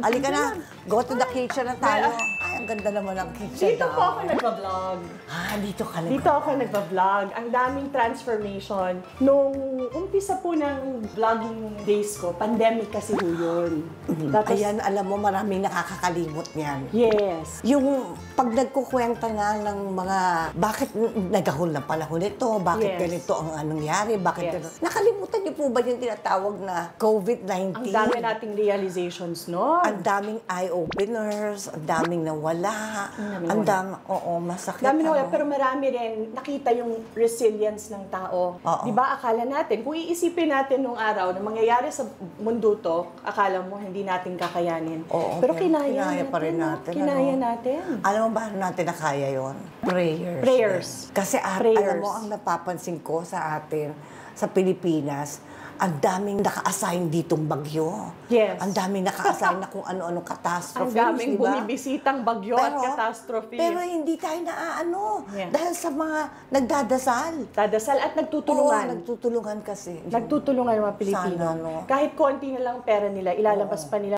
Halika na, go to the kitchen na tayo. Ay, ang ganda naman ang kitchen. Dito po ako nagpa-vlog. Dito ka Dito ako nagpa-vlog. Ang daming transformation. Nung umpisa po ng vlogging days ko, pandemic kasi po yun. Tapos, Ayan, alam mo, maraming nakakakalimot niyan. yes. Yung pag nagkukwenta nga ng mga, bakit nagahol na panahon ito, bakit Yes. ganito ang nangyari, bakit Yes. ganito. Nakalimutan niyo po ba yung tinatawag na COVID-19? Ang dami nating realizations noon. Ang daming eye-openers, ang daming nawala, ang dami, oo, masakit. Dami na wala, ano. pero marami rin nakita yung resilience ng tao. Oo. Di ba, akala natin, kung iisipin natin nung araw na mangyayari sa mundo to, akala mo hindi natin kakayanin. Oo, pero kinaya pa rin natin. Kinaya natin. Alam mo ba natin na kaya yun? Prayers. Prayers. Kasi Prayers. alam mo, ang napapansin ko sa atin, sa Pilipinas, ang daming naka-assign ditong bagyo. Yes. Ang daming naka-assign na kung ano-ano catastrophe. Ang daming bumibisitang bagyo at catastrophe. Pero hindi tayo naaano. Yeah. Dahil sa mga nagdadasal. Dadasal at nagtutulungan. Oo, nagtutulungan kasi. Nagtutulungan ang mga Pilipino. Sana, no? Kahit konti na lang pera nila, ilalabas pa nila